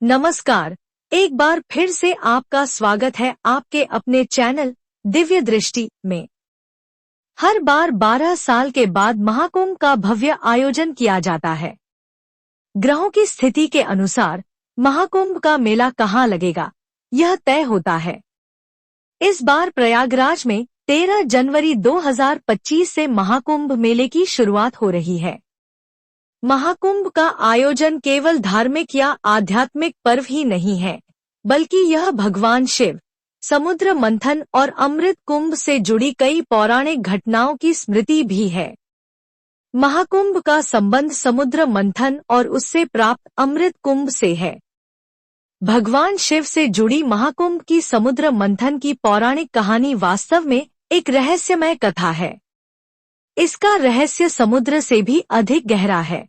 नमस्कार। एक बार फिर से आपका स्वागत है आपके अपने चैनल दिव्य दृष्टि में। हर बार 12 साल के बाद महाकुंभ का भव्य आयोजन किया जाता है। ग्रहों की स्थिति के अनुसार महाकुंभ का मेला कहाँ लगेगा, यह तय होता है। इस बार प्रयागराज में 13 जनवरी 2025 से महाकुंभ मेले की शुरुआत हो रही है। महाकुंभ का आयोजन केवल धार्मिक या आध्यात्मिक पर्व ही नहीं है, बल्कि यह भगवान शिव, समुद्र मंथन और अमृत कुंभ से जुड़ी कई पौराणिक घटनाओं की स्मृति भी है। महाकुंभ का संबंध समुद्र मंथन और उससे प्राप्त अमृत कुंभ से है। भगवान शिव से जुड़ी महाकुंभ की समुद्र मंथन की पौराणिक कहानी वास्तव में एक रहस्यमय कथा है। इसका रहस्य समुद्र से भी अधिक गहरा है।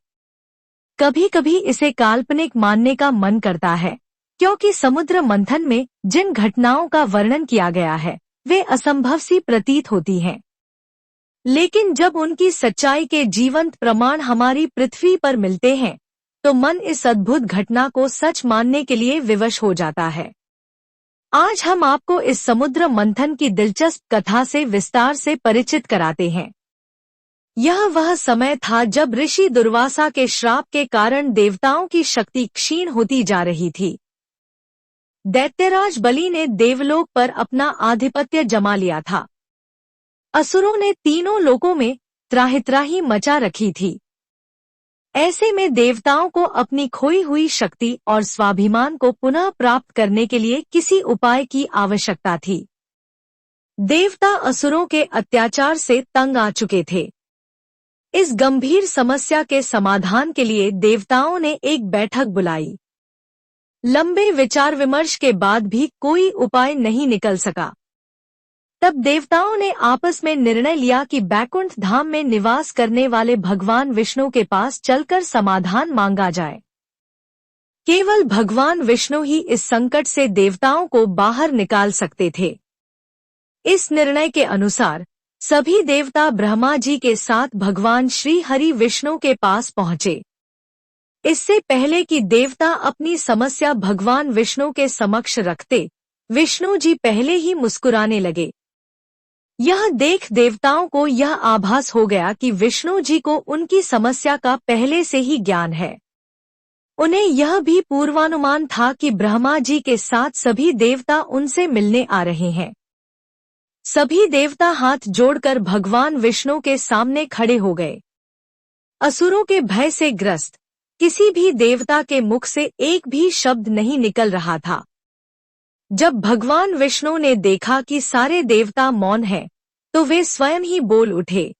कभी कभी इसे काल्पनिक मानने का मन करता है, क्योंकि समुद्र मंथन में जिन घटनाओं का वर्णन किया गया है वे असंभव सी प्रतीत होती हैं। लेकिन जब उनकी सच्चाई के जीवंत प्रमाण हमारी पृथ्वी पर मिलते हैं, तो मन इस अद्भुत घटना को सच मानने के लिए विवश हो जाता है। आज हम आपको इस समुद्र मंथन की दिलचस्प कथा से विस्तार से परिचित कराते हैं। यह वह समय था जब ऋषि दुर्वासा के श्राप के कारण देवताओं की शक्ति क्षीण होती जा रही थी। दैत्यराज बलि ने देवलोक पर अपना आधिपत्य जमा लिया था। असुरों ने तीनों लोकों में त्राहि मचा रखी थी। ऐसे में देवताओं को अपनी खोई हुई शक्ति और स्वाभिमान को पुनः प्राप्त करने के लिए किसी उपाय की आवश्यकता थी। देवता असुरों के अत्याचार से तंग आ चुके थे। इस गंभीर समस्या के समाधान के लिए देवताओं ने एक बैठक बुलाई। लंबे विचार विमर्श के बाद भी कोई उपाय नहीं निकल सका। तब देवताओं ने आपस में निर्णय लिया कि बैकुंठ धाम में निवास करने वाले भगवान विष्णु के पास चलकर समाधान मांगा जाए। केवल भगवान विष्णु ही इस संकट से देवताओं को बाहर निकाल सकते थे। इस निर्णय के अनुसार सभी देवता ब्रह्मा जी के साथ भगवान श्री हरि विष्णु के पास पहुंचे। इससे पहले कि देवता अपनी समस्या भगवान विष्णु के समक्ष रखते, विष्णु जी पहले ही मुस्कुराने लगे। यह देख देवताओं को यह आभास हो गया कि विष्णु जी को उनकी समस्या का पहले से ही ज्ञान है। उन्हें यह भी पूर्वानुमान था कि ब्रह्मा जी के साथ सभी देवता उनसे मिलने आ रहे हैं। सभी देवता हाथ जोड़कर भगवान विष्णु के सामने खड़े हो गए। असुरों के भय से ग्रस्त किसी भी देवता के मुख से एक भी शब्द नहीं निकल रहा था। जब भगवान विष्णु ने देखा कि सारे देवता मौन हैं, तो वे स्वयं ही बोल उठे।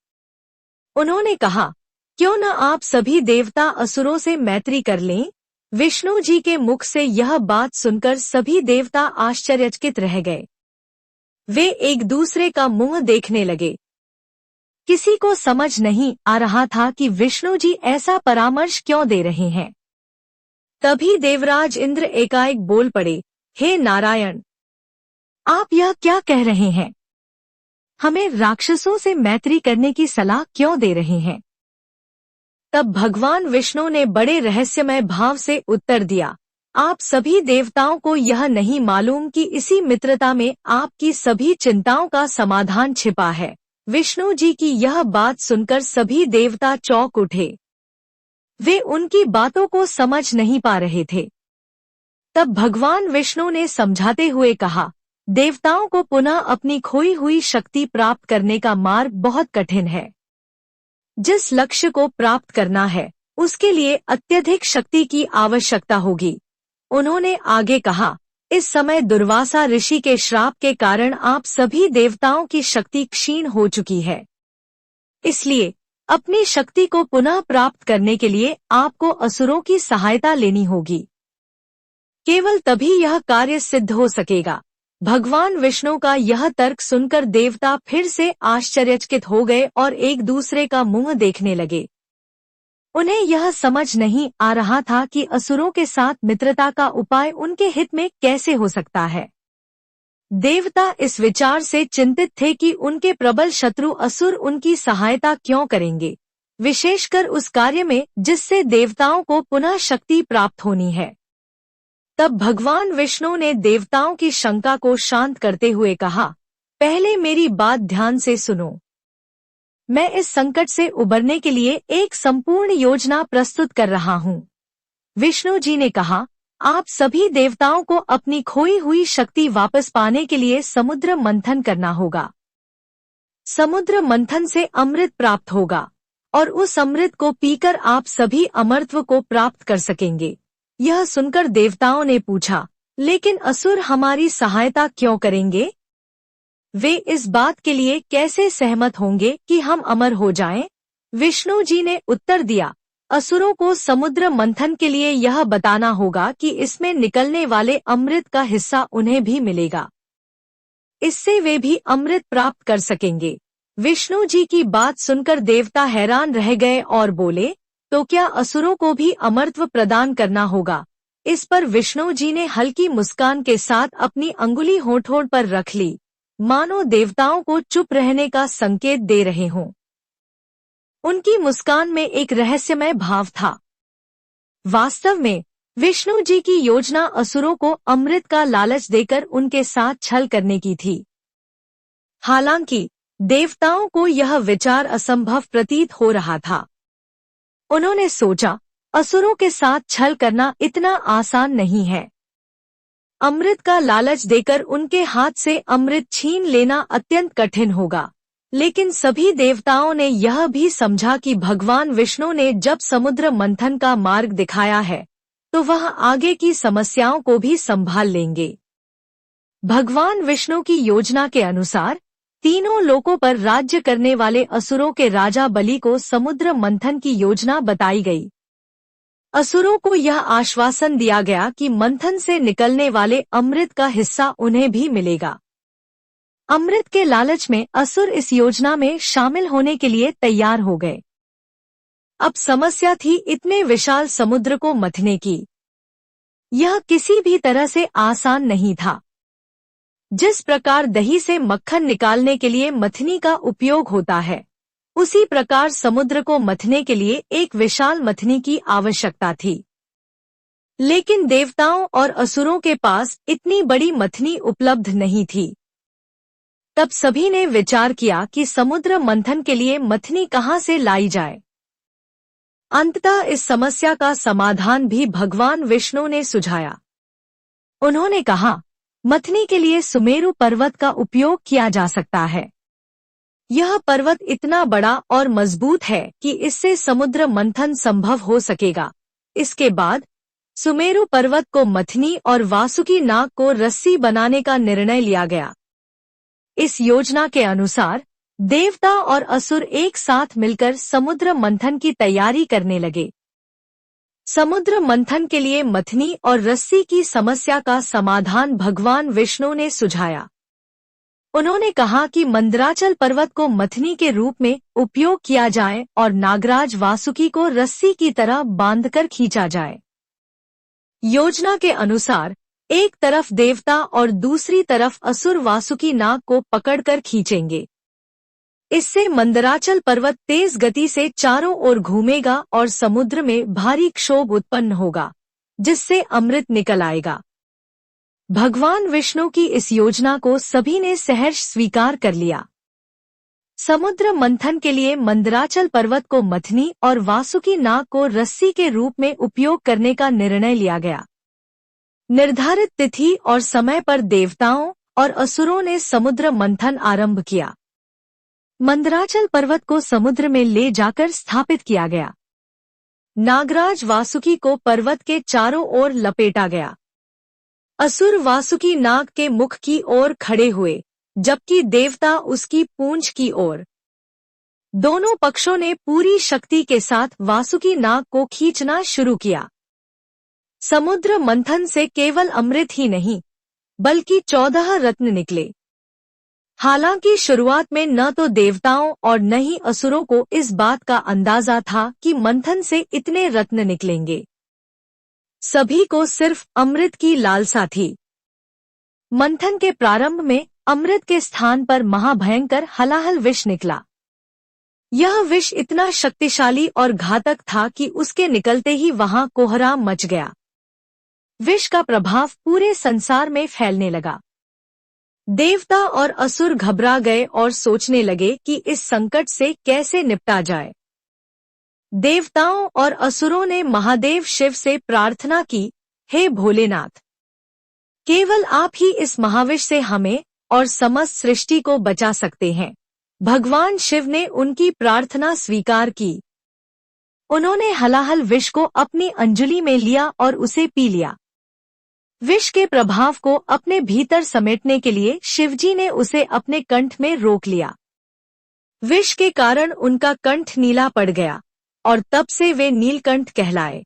उन्होंने कहा, क्यों न आप सभी देवता असुरों से मैत्री कर लें। विष्णु जी के मुख से यह बात सुनकर सभी देवता आश्चर्यचकित रह गए। वे एक दूसरे का मुंह देखने लगे। किसी को समझ नहीं आ रहा था कि विष्णु जी ऐसा परामर्श क्यों दे रहे हैं। तभी देवराज इंद्र एकाएक बोल पड़े, हे नारायण, आप यह क्या कह रहे हैं? हमें राक्षसों से मैत्री करने की सलाह क्यों दे रहे हैं? तब भगवान विष्णु ने बड़े रहस्यमय भाव से उत्तर दिया, आप सभी देवताओं को यह नहीं मालूम कि इसी मित्रता में आपकी सभी चिंताओं का समाधान छिपा है। विष्णु जी की यह बात सुनकर सभी देवता चौंक उठे। वे उनकी बातों को समझ नहीं पा रहे थे। तब भगवान विष्णु ने समझाते हुए कहा, देवताओं को पुनः अपनी खोई हुई शक्ति प्राप्त करने का मार्ग बहुत कठिन है। जिस लक्ष्य को प्राप्त करना है, उसके लिए अत्यधिक शक्ति की आवश्यकता होगी। उन्होंने आगे कहा, इस समय दुर्वासा ऋषि के श्राप के कारण आप सभी देवताओं की शक्ति क्षीण हो चुकी है। इसलिए अपनी शक्ति को पुनः प्राप्त करने के लिए आपको असुरों की सहायता लेनी होगी। केवल तभी यह कार्य सिद्ध हो सकेगा। भगवान विष्णु का यह तर्क सुनकर देवता फिर से आश्चर्यचकित हो गए और एक दूसरे का मुंह देखने लगे। उन्हें यह समझ नहीं आ रहा था कि असुरों के साथ मित्रता का उपाय उनके हित में कैसे हो सकता है। देवता इस विचार से चिंतित थे कि उनके प्रबल शत्रु असुर उनकी सहायता क्यों करेंगे, विशेषकर उस कार्य में जिससे देवताओं को पुनः शक्ति प्राप्त होनी है। तब भगवान विष्णु ने देवताओं की शंका को शांत करते हुए कहा, पहले मेरी बात ध्यान से सुनो। मैं इस संकट से उबरने के लिए एक संपूर्ण योजना प्रस्तुत कर रहा हूँ। विष्णु जी ने कहा, आप सभी देवताओं को अपनी खोई हुई शक्ति वापस पाने के लिए समुद्र मंथन करना होगा। समुद्र मंथन से अमृत प्राप्त होगा और उस अमृत को पीकर आप सभी अमरत्व को प्राप्त कर सकेंगे। यह सुनकर देवताओं ने पूछा, लेकिन असुर हमारी सहायता क्यों करेंगे? वे इस बात के लिए कैसे सहमत होंगे कि हम अमर हो जाएं? विष्णु जी ने उत्तर दिया, असुरों को समुद्र मंथन के लिए यह बताना होगा कि इसमें निकलने वाले अमृत का हिस्सा उन्हें भी मिलेगा। इससे वे भी अमृत प्राप्त कर सकेंगे। विष्णु जी की बात सुनकर देवता हैरान रह गए और बोले, तो क्या असुरों को भी अमरत्व प्रदान करना होगा? इस पर विष्णु जी ने हल्की मुस्कान के साथ अपनी अंगुली होंठ पर रख ली, मानो देवताओं को चुप रहने का संकेत दे रहे हों। उनकी मुस्कान में एक रहस्यमय भाव था। वास्तव में विष्णु जी की योजना असुरों को अमृत का लालच देकर उनके साथ छल करने की थी। हालांकि देवताओं को यह विचार असंभव प्रतीत हो रहा था। उन्होंने सोचा, असुरों के साथ छल करना इतना आसान नहीं है। अमृत का लालच देकर उनके हाथ से अमृत छीन लेना अत्यंत कठिन होगा। लेकिन सभी देवताओं ने यह भी समझा कि भगवान विष्णु ने जब समुद्र मंथन का मार्ग दिखाया है, तो वह आगे की समस्याओं को भी संभाल लेंगे। भगवान विष्णु की योजना के अनुसार तीनों लोकों पर राज्य करने वाले असुरों के राजा बलि को समुद्र मंथन की योजना बताई गई। असुरों को यह आश्वासन दिया गया कि मंथन से निकलने वाले अमृत का हिस्सा उन्हें भी मिलेगा। अमृत के लालच में असुर इस योजना में शामिल होने के लिए तैयार हो गए। अब समस्या थी इतने विशाल समुद्र को मथने की। यह किसी भी तरह से आसान नहीं था। जिस प्रकार दही से मक्खन निकालने के लिए मथनी का उपयोग होता है, उसी प्रकार समुद्र को मथने के लिए एक विशाल मथनी की आवश्यकता थी। लेकिन देवताओं और असुरों के पास इतनी बड़ी मथनी उपलब्ध नहीं थी। तब सभी ने विचार किया कि समुद्र मंथन के लिए मथनी कहाँ से लाई जाए। अंततः इस समस्या का समाधान भी भगवान विष्णु ने सुझाया। उन्होंने कहा, मथनी के लिए सुमेरु पर्वत का उपयोग किया जा सकता है। यह पर्वत इतना बड़ा और मजबूत है कि इससे समुद्र मंथन संभव हो सकेगा। इसके बाद सुमेरु पर्वत को मथनी और वासुकी नाग को रस्सी बनाने का निर्णय लिया गया। इस योजना के अनुसार देवता और असुर एक साथ मिलकर समुद्र मंथन की तैयारी करने लगे। समुद्र मंथन के लिए मथनी और रस्सी की समस्या का समाधान भगवान विष्णु ने सुझाया। उन्होंने कहा कि मंदराचल पर्वत को मथनी के रूप में उपयोग किया जाए और नागराज वासुकी को रस्सी की तरह बांधकर खींचा जाए। योजना के अनुसार एक तरफ देवता और दूसरी तरफ असुर वासुकी नाग को पकड़कर खींचेंगे। इससे मंदराचल पर्वत तेज गति से चारों ओर घूमेगा और समुद्र में भारी क्षोभ उत्पन्न होगा, जिससे अमृत निकल आएगा। भगवान विष्णु की इस योजना को सभी ने सहर्ष स्वीकार कर लिया। समुद्र मंथन के लिए मंदराचल पर्वत को मथनी और वासुकी नाग को रस्सी के रूप में उपयोग करने का निर्णय लिया गया। निर्धारित तिथि और समय पर देवताओं और असुरों ने समुद्र मंथन आरंभ किया। मंदराचल पर्वत को समुद्र में ले जाकर स्थापित किया गया। नागराज वासुकी को पर्वत के चारों ओर लपेटा गया। असुर वासुकी नाग के मुख की ओर खड़े हुए, जबकि देवता उसकी पूंछ की ओर। दोनों पक्षों ने पूरी शक्ति के साथ वासुकी नाग को खींचना शुरू किया। समुद्र मंथन से केवल अमृत ही नहीं, बल्कि 14 रत्न निकले। हालांकि शुरुआत में न तो देवताओं और न ही असुरों को इस बात का अंदाजा था कि मंथन से इतने रत्न निकलेंगे। सभी को सिर्फ अमृत की लालसा थी। मंथन के प्रारंभ में अमृत के स्थान पर महाभयंकर हलाहल विष निकला। यह विष इतना शक्तिशाली और घातक था कि उसके निकलते ही वहां कोहराम मच गया। विष का प्रभाव पूरे संसार में फैलने लगा। देवता और असुर घबरा गए और सोचने लगे कि इस संकट से कैसे निपटा जाए। देवताओं और असुरों ने महादेव शिव से प्रार्थना की, हे भोलेनाथ, केवल आप ही इस महाविष से हमें और समस्त सृष्टि को बचा सकते हैं। भगवान शिव ने उनकी प्रार्थना स्वीकार की। उन्होंने हलाहल विष को अपनी अंजलि में लिया और उसे पी लिया। विष के प्रभाव को अपने भीतर समेटने के लिए शिवजी ने उसे अपने कंठ में रोक लिया। विष के कारण उनका कंठ नीला पड़ गया और तब से वे नीलकंठ कहलाए।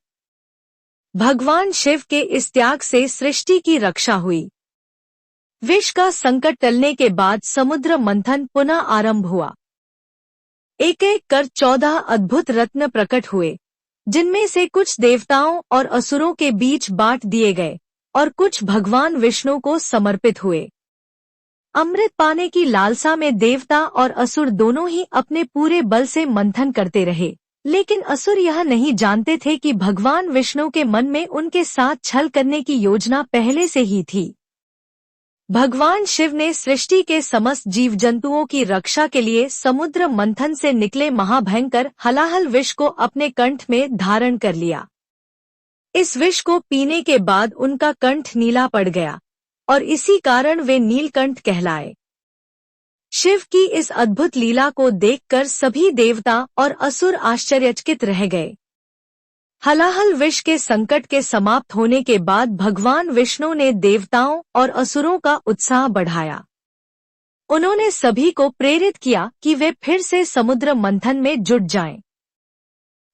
भगवान शिव के इस त्याग से सृष्टि की रक्षा हुई। विष का संकट टलने के बाद समुद्र मंथन पुनः आरंभ हुआ। एक एक कर 14 अद्भुत रत्न प्रकट हुए, जिनमें से कुछ देवताओं और असुरों के बीच बांट दिए गए और कुछ भगवान विष्णु को समर्पित हुए। अमृत पाने की लालसा में देवता और असुर दोनों ही अपने पूरे बल से मंथन करते रहे, लेकिन असुर यह नहीं जानते थे कि भगवान विष्णु के मन में उनके साथ छल करने की योजना पहले से ही थी। भगवान शिव ने सृष्टि के समस्त जीव जंतुओं की रक्षा के लिए समुद्र मंथन से निकले महाभयंकर हलाहल विष को अपने कंठ में धारण कर लिया। इस विष को पीने के बाद उनका कंठ नीला पड़ गया और इसी कारण वे नीलकंठ कहलाए। शिव की इस अद्भुत लीला को देखकर सभी देवता और असुर आश्चर्यचकित रह गए। हलाहल विष के संकट के समाप्त होने के बाद भगवान विष्णु ने देवताओं और असुरों का उत्साह बढ़ाया। उन्होंने सभी को प्रेरित किया कि वे फिर से समुद्र मंथन में जुट जाएं।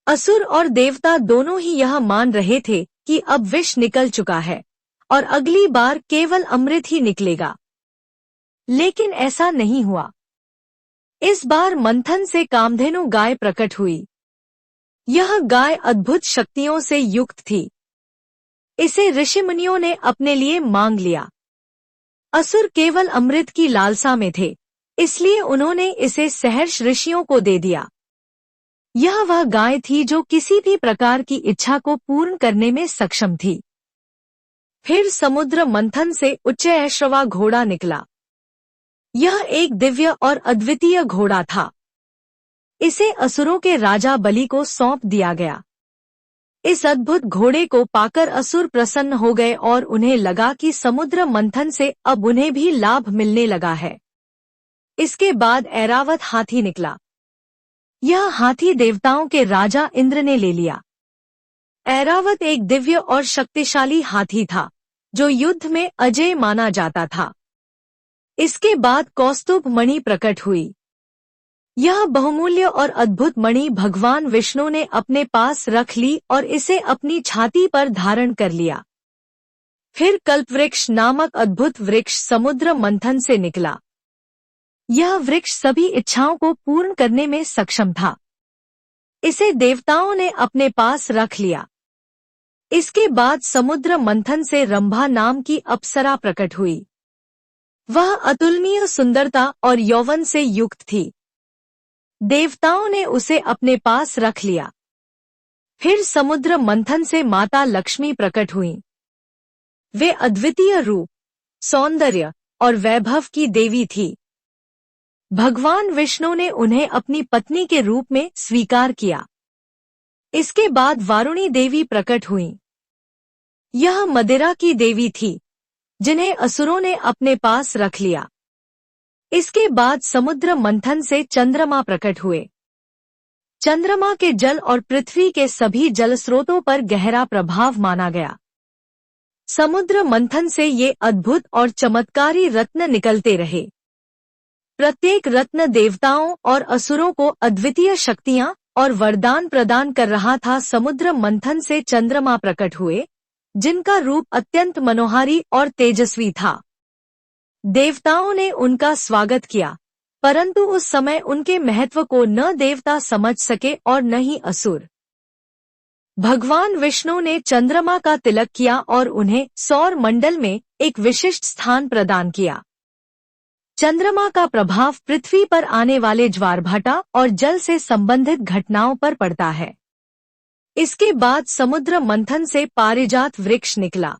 असुर और देवता दोनों ही यह मान रहे थे कि अब विष निकल चुका है और अगली बार केवल अमृत ही निकलेगा, लेकिन ऐसा नहीं हुआ। इस बार मंथन से कामधेनु गाय प्रकट हुई। यह गाय अद्भुत शक्तियों से युक्त थी। इसे ऋषिमुनियों ने अपने लिए मांग लिया। असुर केवल अमृत की लालसा में थे, इसलिए उन्होंने इसे सहर्ष ऋषियों को दे दिया। यह वह गाय थी जो किसी भी प्रकार की इच्छा को पूर्ण करने में सक्षम थी। फिर समुद्र मंथन से उच्चैःश्रवा घोड़ा निकला। यह एक दिव्य और अद्वितीय घोड़ा था। इसे असुरों के राजा बलि को सौंप दिया गया। इस अद्भुत घोड़े को पाकर असुर प्रसन्न हो गए और उन्हें लगा कि समुद्र मंथन से अब उन्हें भी लाभ मिलने लगा है। इसके बाद ऐरावत हाथी निकला। यह हाथी देवताओं के राजा इंद्र ने ले लिया। ऐरावत एक दिव्य और शक्तिशाली हाथी था, जो युद्ध में अजेय माना जाता था। इसके बाद कौस्तुभ मणि प्रकट हुई। यह बहुमूल्य और अद्भुत मणि भगवान विष्णु ने अपने पास रख ली और इसे अपनी छाती पर धारण कर लिया। फिर कल्पवृक्ष नामक अद्भुत वृक्ष समुद्र मंथन से निकला। यह वृक्ष सभी इच्छाओं को पूर्ण करने में सक्षम था। इसे देवताओं ने अपने पास रख लिया। इसके बाद समुद्र मंथन से रंभा नाम की अप्सरा प्रकट हुई। वह अतुलनीय सुंदरता और यौवन से युक्त थी। देवताओं ने उसे अपने पास रख लिया। फिर समुद्र मंथन से माता लक्ष्मी प्रकट हुईं। वे अद्वितीय रूप, सौंदर्य और वैभव की देवी थी। भगवान विष्णु ने उन्हें अपनी पत्नी के रूप में स्वीकार किया। इसके बाद वारुणी देवी प्रकट हुईं। यह मदिरा की देवी थी, जिन्हें असुरों ने अपने पास रख लिया। इसके बाद समुद्र मंथन से चंद्रमा प्रकट हुए। चंद्रमा के जल और पृथ्वी के सभी जलस्रोतों पर गहरा प्रभाव माना गया। समुद्र मंथन से ये अद्भुत और चमत्कारी रत्न निकलते रहे। प्रत्येक रत्न देवताओं और असुरों को अद्वितीय शक्तियां और वरदान प्रदान कर रहा था। समुद्र मंथन से चंद्रमा प्रकट हुए, जिनका रूप अत्यंत मनोहारी और तेजस्वी था। देवताओं ने उनका स्वागत किया, परंतु उस समय उनके महत्व को न देवता समझ सके और न ही असुर। भगवान विष्णु ने चंद्रमा का तिलक किया और उन्हें सौर मंडल में एक विशिष्ट स्थान प्रदान किया। चंद्रमा का प्रभाव पृथ्वी पर आने वाले ज्वारभाटा और जल से संबंधित घटनाओं पर पड़ता है। इसके बाद समुद्र मंथन से पारिजात वृक्ष निकला।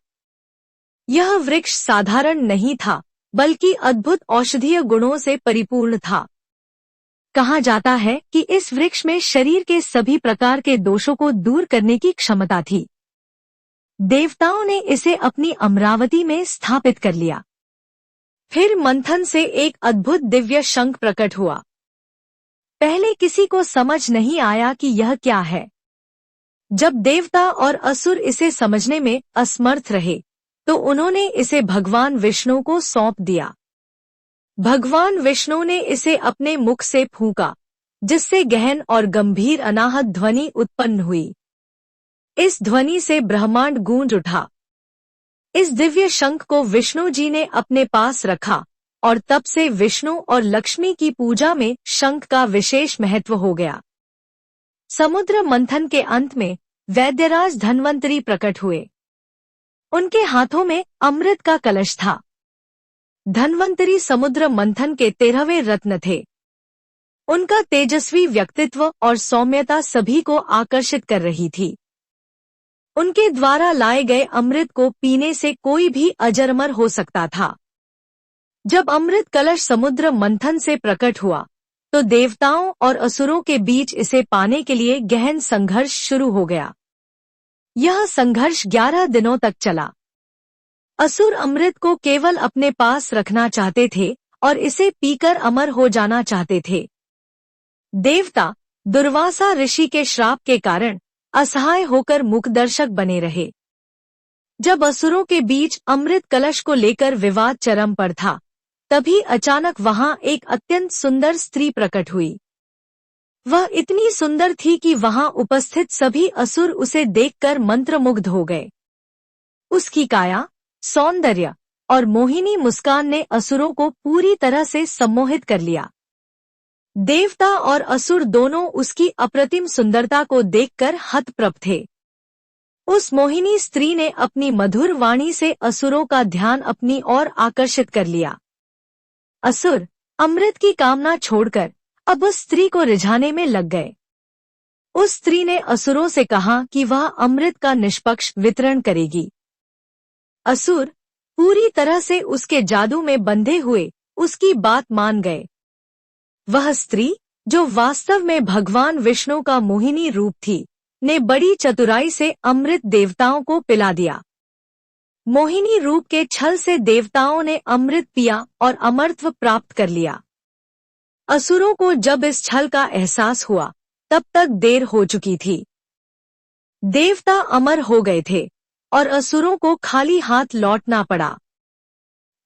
यह वृक्ष साधारण नहीं था, बल्कि अद्भुत औषधीय गुणों से परिपूर्ण था। कहा जाता है कि इस वृक्ष में शरीर के सभी प्रकार के दोषों को दूर करने की क्षमता थी। देवताओं ने इसे अपनी अमरावती में स्थापित कर लिया। फिर मंथन से एक अद्भुत दिव्य शंख प्रकट हुआ। पहले किसी को समझ नहीं आया कि यह क्या है। जब देवता और असुर इसे समझने में असमर्थ रहे, तो उन्होंने इसे भगवान विष्णु को सौंप दिया। भगवान विष्णु ने इसे अपने मुख से फूंका, जिससे गहन और गंभीर अनाहत ध्वनि उत्पन्न हुई। इस ध्वनि से ब्रह्मांड गूंज उठा। इस दिव्य शंख को विष्णु जी ने अपने पास रखा और तब से विष्णु और लक्ष्मी की पूजा में शंख का विशेष महत्व हो गया। समुद्र मंथन के अंत में वैद्यराज धन्वंतरी प्रकट हुए। उनके हाथों में अमृत का कलश था। धन्वंतरी समुद्र मंथन के 13वें रत्न थे। उनका तेजस्वी व्यक्तित्व और सौम्यता सभी को आकर्षित कर रही थी। उनके द्वारा लाए गए अमृत को पीने से कोई भी अजर-अमर हो सकता था। जब अमृत कलश समुद्र मंथन से प्रकट हुआ, तो देवताओं और असुरों के बीच इसे पाने के लिए गहन संघर्ष शुरू हो गया। यह संघर्ष 11 दिनों तक चला। असुर अमृत को केवल अपने पास रखना चाहते थे और इसे पीकर अमर हो जाना चाहते थे। देवता दुर्वासा ऋषि के श्राप के कारण असहाय होकर मूकदर्शक बने रहे। जब असुरों के बीच अमृत कलश को लेकर विवाद चरम पर था, तभी अचानक वहां एक अत्यंत सुंदर स्त्री प्रकट हुई। वह इतनी सुंदर थी कि वहां उपस्थित सभी असुर उसे देखकर मंत्रमुग्ध हो गए। उसकी काया, सौंदर्य और मोहिनी मुस्कान ने असुरों को पूरी तरह से सम्मोहित कर लिया। देवता और असुर दोनों उसकी अप्रतिम सुंदरता को देखकर हतप्रभ थे। उस मोहिनी स्त्री ने अपनी मधुर वाणी से असुरों का ध्यान अपनी ओर आकर्षित कर लिया। असुर अमृत की कामना छोड़कर अब उस स्त्री को रिझाने में लग गए। उस स्त्री ने असुरों से कहा कि वह अमृत का निष्पक्ष वितरण करेगी। असुर पूरी तरह से उसके जादू में बंधे हुए उसकी बात मान गए। वह स्त्री, जो वास्तव में भगवान विष्णु का मोहिनी रूप थी, ने बड़ी चतुराई से अमृत देवताओं को पिला दिया। मोहिनी रूप के छल से देवताओं ने अमृत पिया और अमरत्व प्राप्त कर लिया। असुरों को जब इस छल का एहसास हुआ, तब तक देर हो चुकी थी। देवता अमर हो गए थे और असुरों को खाली हाथ लौटना पड़ा।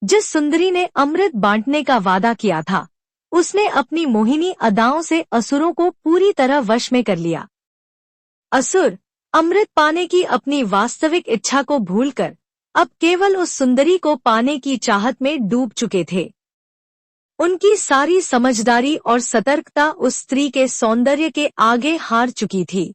जिस सुंदरी ने अमृत बांटने का वादा किया था, उसने अपनी मोहिनी अदाओं से असुरों को पूरी तरह वश में कर लिया। असुर अमृत पाने की अपनी वास्तविक इच्छा को भूलकर अब केवल उस सुंदरी को पाने की चाहत में डूब चुके थे। उनकी सारी समझदारी और सतर्कता उस स्त्री के सौंदर्य के आगे हार चुकी थी।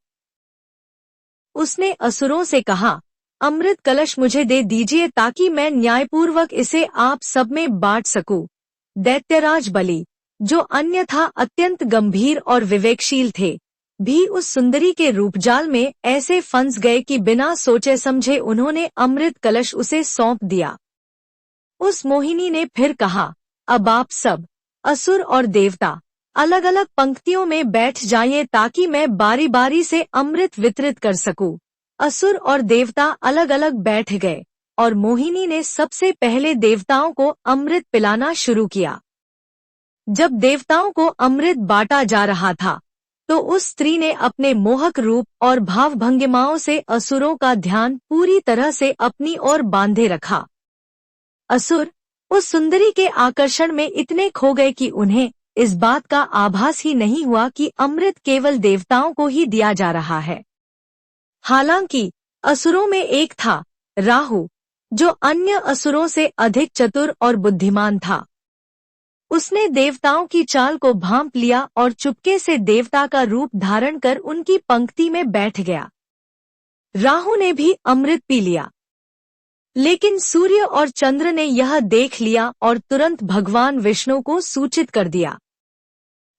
उसने असुरों से कहा, अमृत कलश मुझे दे दीजिए ताकि मैं न्यायपूर्वक इसे आप सब में बांट सकूं। दैत्यराज बलि, जो अन्यथा अत्यंत गंभीर और विवेकशील थे, भी उस सुंदरी के रूपजाल में ऐसे फंस गए कि बिना सोचे समझे उन्होंने अमृत कलश उसे सौंप दिया। उस मोहिनी ने फिर कहा, अब आप सब, असुर और देवता, अलग अलग पंक्तियों में बैठ जाइए ताकि मैं बारी बारी से अमृत वितरित कर सकूं। असुर और देवता अलग अलग बैठ गए और मोहिनी ने सबसे पहले देवताओं को अमृत पिलाना शुरू किया। जब देवताओं को अमृत बांटा जा रहा था, तो उस स्त्री ने अपने मोहक रूप और भाव भंगिमाओं से असुरों का ध्यान पूरी तरह से अपनी ओर बांधे रखा। असुर उस सुंदरी के आकर्षण में इतने खो गए कि उन्हें इस बात का आभास ही नहीं हुआ कि अमृत केवल देवताओं को ही दिया जा रहा है। हालांकि असुरों में एक था, राहु, जो अन्य असुरों से अधिक चतुर और बुद्धिमान था। उसने देवताओं की चाल को भांप लिया और चुपके से देवता का रूप धारण कर उनकी पंक्ति में बैठ गया। राहु ने भी अमृत पी लिया, लेकिन सूर्य और चंद्र ने यह देख लिया और तुरंत भगवान विष्णु को सूचित कर दिया।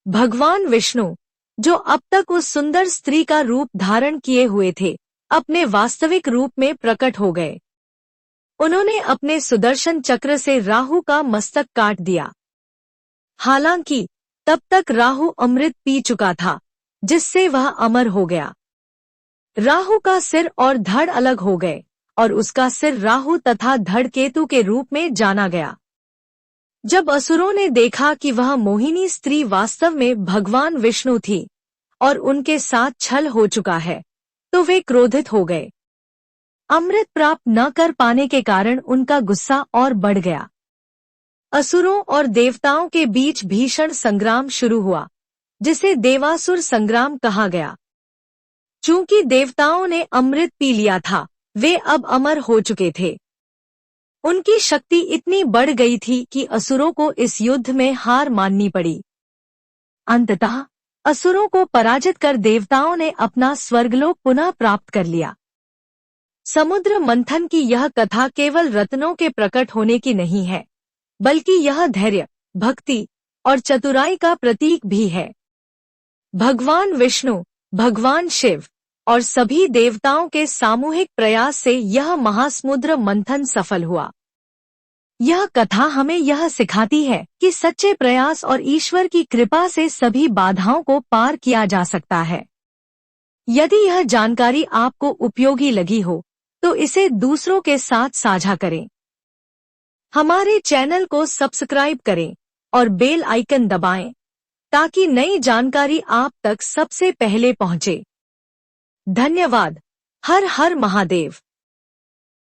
भगवान विष्णु, जो अब तक उस सुंदर स्त्री का रूप धारण किए हुए थे, अपने वास्तविक रूप में प्रकट हो गए। उन्होंने अपने सुदर्शन चक्र से राहु का मस्तक काट दिया। हालांकि तब तक राहु अमृत पी चुका था, जिससे वह अमर हो गया। राहु का सिर और धड़ अलग हो गए और उसका सिर राहु तथा धड़ केतु के रूप में जाना गया। जब असुरों ने देखा कि वह मोहिनी स्त्री वास्तव में भगवान विष्णु थी और उनके साथ छल हो चुका है, तो वे क्रोधित हो गए। अमृत प्राप्त न कर पाने के कारण उनका गुस्सा और बढ़ गया। असुरों और देवताओं के बीच भीषण संग्राम शुरू हुआ, जिसे देवासुर संग्राम कहा गया। चूंकि देवताओं ने अमृत पी लिया था, वे अब अमर हो चुके थे। उनकी शक्ति इतनी बढ़ गई थी कि असुरों को इस युद्ध में हार माननी पड़ी। अंततः असुरों को पराजित कर देवताओं ने अपना स्वर्गलोक पुनः प्राप्त कर लिया। समुद्र मंथन की यह कथा केवल रत्नों के प्रकट होने की नहीं है, बल्कि यह धैर्य, भक्ति और चतुराई का प्रतीक भी है। भगवान विष्णु, भगवान शिव और सभी देवताओं के सामूहिक प्रयास से यह महासमुद्र मंथन सफल हुआ। यह कथा हमें यह सिखाती है कि सच्चे प्रयास और ईश्वर की कृपा से सभी बाधाओं को पार किया जा सकता है। यदि यह जानकारी आपको उपयोगी लगी हो, तो इसे दूसरों के साथ साझा करें। हमारे चैनल को सब्सक्राइब करें और बेल आइकन दबाएं, ताकि नई जानकारी आप तक सबसे पहले पहुंचे। धन्यवाद। हर हर महादेव।